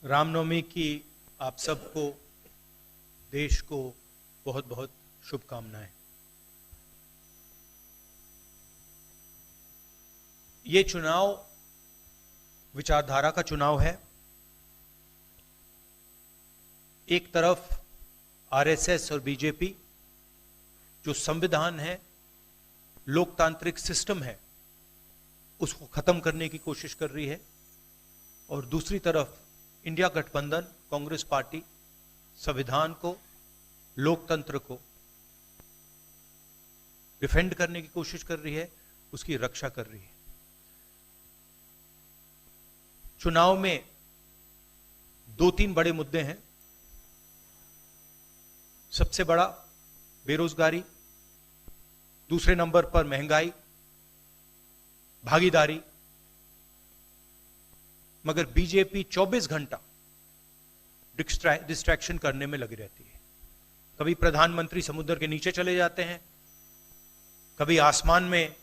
रामनवमी की आप सबको, देश को बहुत बहुत शुभकामनाएं। ये चुनाव विचारधारा का चुनाव है। एक तरफ आरएसएस और बीजेपी जो संविधान है, लोकतांत्रिक सिस्टम है, उसको खत्म करने की कोशिश कर रही है, और दूसरी तरफ इंडिया गठबंधन कांग्रेस पार्टी संविधान को, लोकतंत्र को डिफेंड करने की कोशिश कर रही है, उसकी रक्षा कर रही है। चुनाव में दो तीन बड़े मुद्दे हैं। सबसे बड़ा बेरोजगारी, दूसरे नंबर पर महंगाई, भागीदारी। मगर बीजेपी 24 घंटा डिस्ट्रैक्शन करने में लगी रहती है। कभी प्रधानमंत्री समुद्र के नीचे चले जाते हैं, कभी आसमान में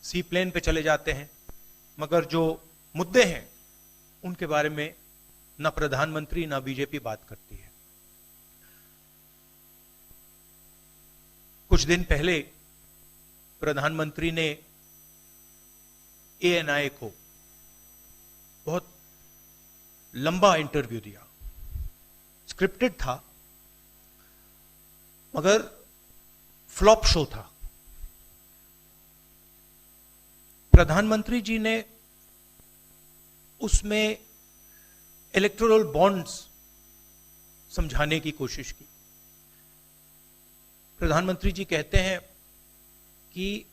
सी प्लेन पे चले जाते हैं, मगर जो मुद्दे हैं उनके बारे में ना प्रधानमंत्री ना बीजेपी बात करती है। कुछ दिन पहले प्रधानमंत्री ने एएनआई को बहुत लंबा इंटरव्यू दिया। स्क्रिप्टेड था, मगर फ्लॉप शो था। प्रधानमंत्री जी ने उसमें इलेक्टोरल बॉन्ड्स समझाने की कोशिश की। प्रधानमंत्री जी कहते हैं कि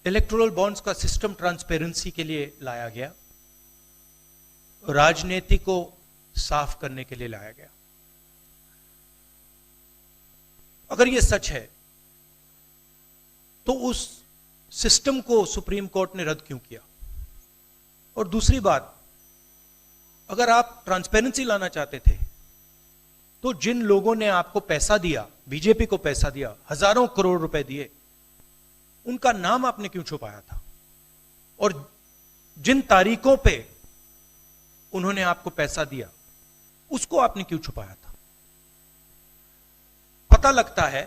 इलेक्टोरल बॉन्ड्स का सिस्टम ट्रांसपेरेंसी के लिए लाया गया, राजनीति को साफ करने के लिए लाया गया। अगर यह सच है तो उस सिस्टम को सुप्रीम कोर्ट ने रद्द क्यों किया? और दूसरी बात, अगर आप ट्रांसपेरेंसी लाना चाहते थे तो जिन लोगों ने आपको पैसा दिया, बीजेपी को पैसा दिया, हजारों करोड़ रुपए दिए, उनका नाम आपने क्यों छुपाया था? और जिन तारीखों पे उन्होंने आपको पैसा दिया, उसको आपने क्यों छुपाया था? पता लगता है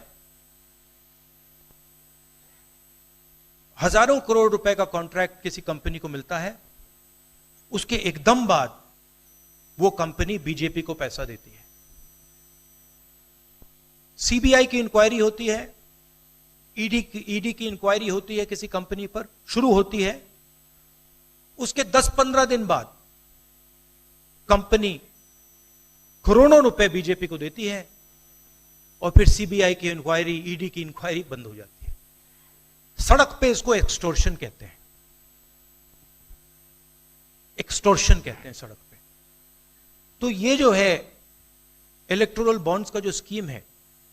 हजारों करोड़ रुपए का कॉन्ट्रैक्ट किसी कंपनी को मिलता है, उसके एकदम बाद वो कंपनी बीजेपी को पैसा देती है। सीबीआई की इंक्वायरी होती है, ईडी की इंक्वायरी होती है, किसी कंपनी पर शुरू होती है, उसके 10-15 दिन बाद कंपनी करोड़ों रुपए बीजेपी को देती है, और फिर सीबीआई की इंक्वायरी, ईडी की इंक्वायरी बंद हो जाती है। सड़क पे इसको एक्सटॉर्शन कहते हैं। एक्सटॉर्शन कहते हैं सड़क पे। तो ये जो है इलेक्टोरल बॉन्ड्स का जो स्कीम है,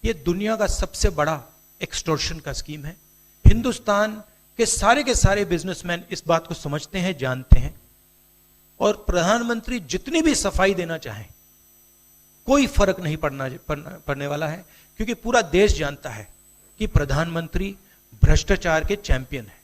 ये दुनिया का सबसे बड़ा एक्सटॉर्शन का स्कीम है। हिंदुस्तान के सारे बिजनेसमैन इस बात को समझते हैं, जानते हैं, और प्रधानमंत्री जितनी भी सफाई देना चाहें कोई फर्क नहीं पड़ने वाला है, क्योंकि पूरा देश जानता है कि प्रधानमंत्री भ्रष्टाचार के चैंपियन है।